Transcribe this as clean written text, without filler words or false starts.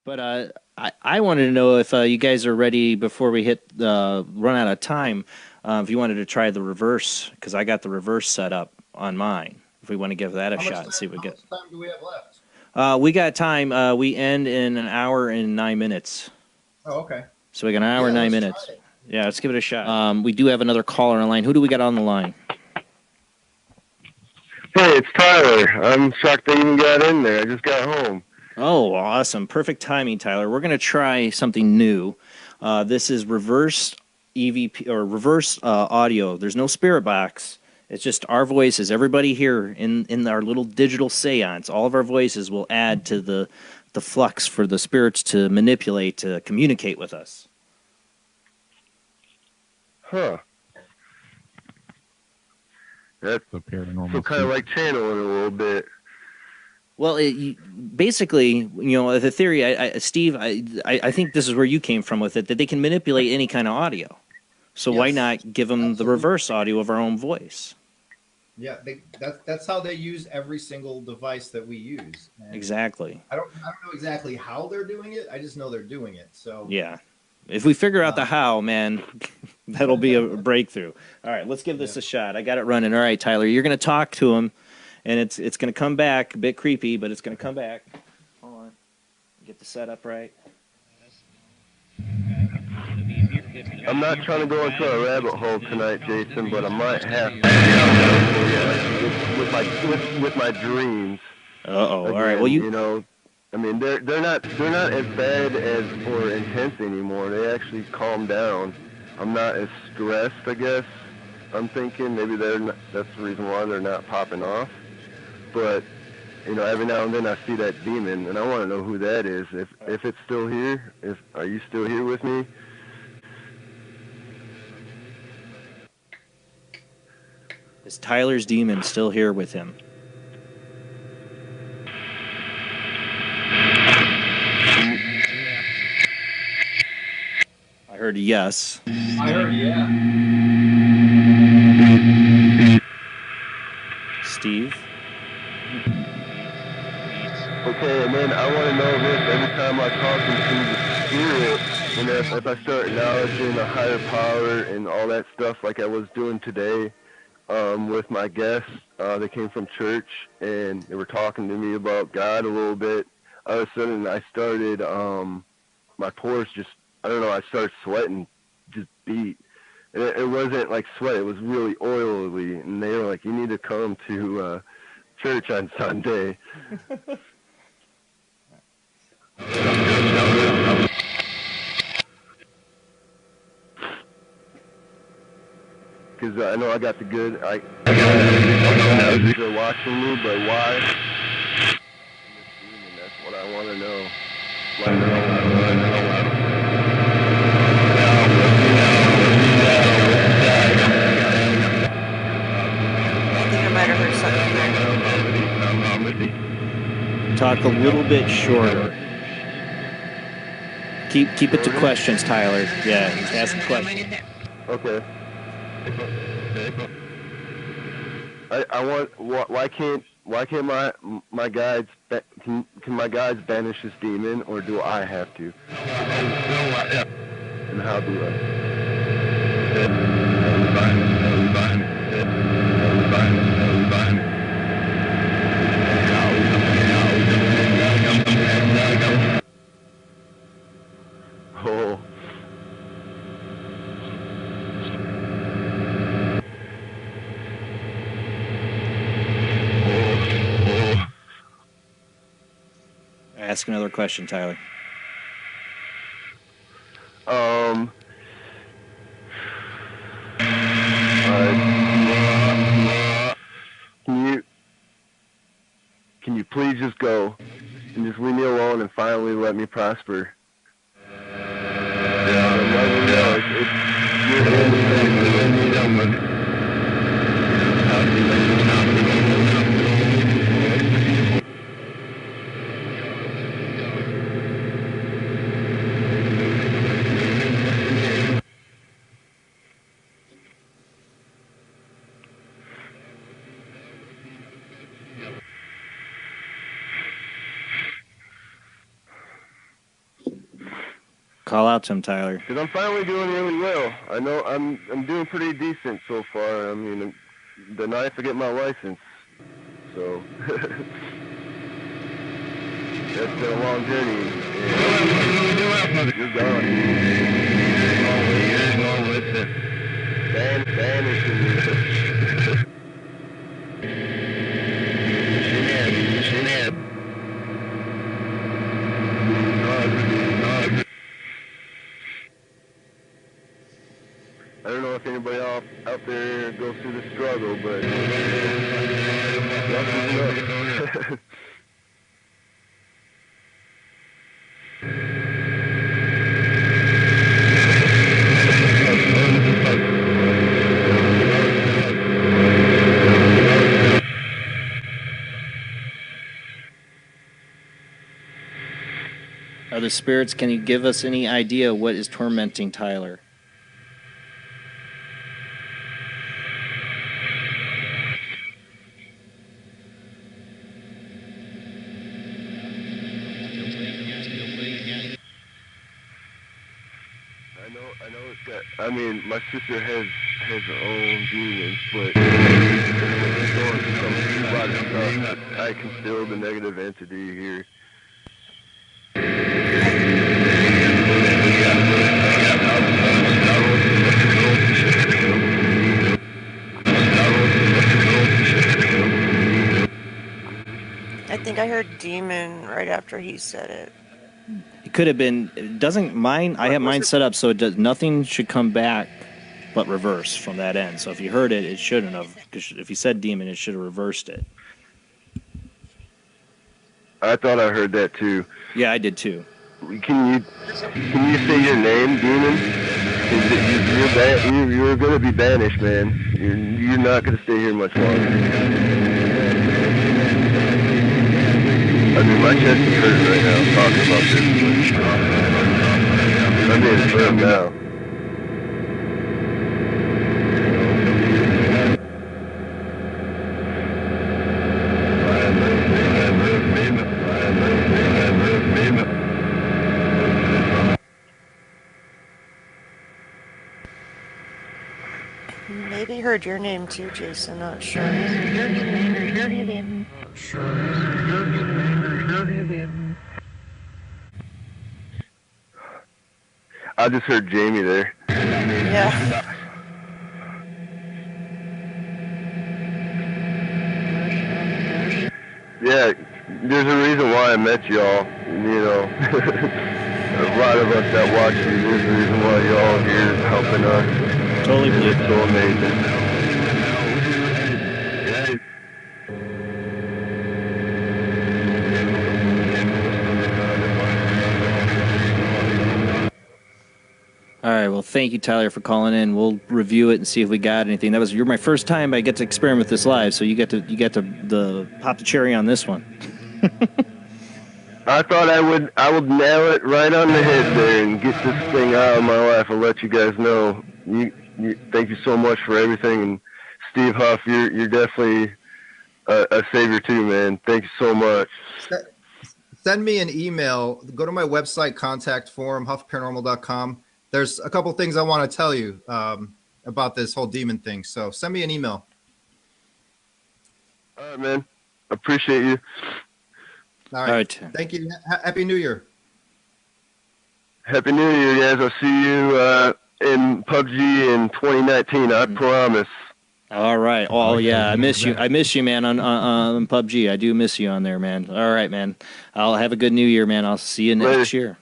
But I wanted to know if you guys are ready before we hit run out of time. If you wanted to try the reverse, because I got the reverse set up on mine. If we want to give that a shot and see what we How get. much time do we have left? We got time. We end in an hour and 9 minutes. Oh, okay. So we got an hour Yeah, and nine let's try minutes. it. Yeah, let's give it a shot. We do have another caller on the line. Who do we got on the line? Hey, it's Tyler. I'm shocked they even got in there. I just got home. Oh, awesome. Perfect timing, Tyler. We're going to try something new. This is reverse EVP or reverse audio. There's no spirit box. It's just our voices. Everybody here in our little digital seance, all of our voices will add to the flux for the spirits to manipulate, to communicate with us. Huh. That's The paranormal so kind of soup. like channeling a little bit. Well, basically, the theory, Steve, I think this is where you came from with it, that they can manipulate any kind of audio. So why Yes, not give them the absolutely. reverse audio of our own voice? Yeah, that's how they use every single device that we use. And Exactly. I don't know exactly how they're doing it. I just know they're doing it. So Yeah. If we figure out the uh, how, man, that'll be a breakthrough. All right, let's give yeah. this a shot. I got it running. All right, Tyler, you're going to talk to him, and it's going to come back a bit creepy, but it's going to come back. Hold on. Get the setup right. I'm not trying to go into a rabbit hole tonight, Jason, but I might have to with my dreams Uh-oh. All right. Well, again. you You know, I mean they're not as bad as or intense anymore. They actually calm down. I'm not as stressed, I guess. I'm thinking maybe they're not, that's the reason why they're not popping off. But every now and then I see that demon, and I want to know who that is. If it's still here, if are you still here with me? is Tyler's demon still here with him? I heard a yes. I heard, yeah. Steve? Okay, and then I want to know this every time I talk into the spirit, and if I start acknowledging a higher power and all that stuff like I was doing today with my guests. They came from church, and they were talking to me about God a little bit. All of a sudden, I started, my pores just, I don't know, I started sweating, just beat. And it wasn't like sweat, it was really oily, and they were like, you need to come to church on Sunday. Because I know I got the good. They're watching me, but why? And that's what I want to know. I think I might have heard something there. Talk a little bit shorter. Keep it to questions, Tyler. Yeah, ask questions. Okay. I want. Why can't my guides can my guides banish this demon, or do I have to? And how do I? Oh. Ask another question, Tyler. Um. Can you please just go and just leave me alone and finally let me prosper? call out to him, Tyler. Because I'm finally doing really well. I know I'm doing pretty decent so far. I mean, the night I get my license. So that's been a long journey. You're gone. Vanishing you. I don't know if anybody out there goes through the struggle, but that's enough. Are the spirits, can you give us any idea what is tormenting Tyler? I know it's got, I mean, my sister has her own demons, but it's going through some lot of stuff. I can still the negative entity here. I think I heard demon right after he said it. It could have been, it doesn't mine, I have mine set up so it does, nothing should come back but reverse from that end. So if you heard it, it shouldn't have, because if you said demon, it should have reversed it. I thought I heard that too. Yeah, I did too. Can you say your name, demon? You're gonna be banished, man. You're not gonna stay here much longer. I mean, my chest is hurting right now talking about this. I'm being firm now. Maybe heard your name too, Jason. Not sure. I just heard Jamie there. Yeah. Yeah, there's a reason why I met y'all. You know, a lot of us that watch you, there's a reason why y'all here helping us. Totally believe It's that. so amazing. All right, well, thank you, Tyler, for calling in. We'll review it and see if we got anything. You're my first time I get to experiment with this live, so you get to the pop the cherry on this one. I thought I would nail it right on the head there and get this thing out of my life. I'll let you guys know. Thank you so much for everything, and Steve Huff, you're definitely a savior too, man. Thank you so much. Send me an email. Go to my website, contact form, huffparanormal.com. There's a couple things I want to tell you about this whole demon thing. So send me an email. All right, man. Appreciate you. All right. Thank you. Happy New Year. Happy New Year, guys. I'll see you in PUBG in 2019. I promise. All right. Oh, yeah. I miss you. I miss you, man, on PUBG. I do miss you on there, man. All right, man. I'll have a good New Year, man. I'll see you next year.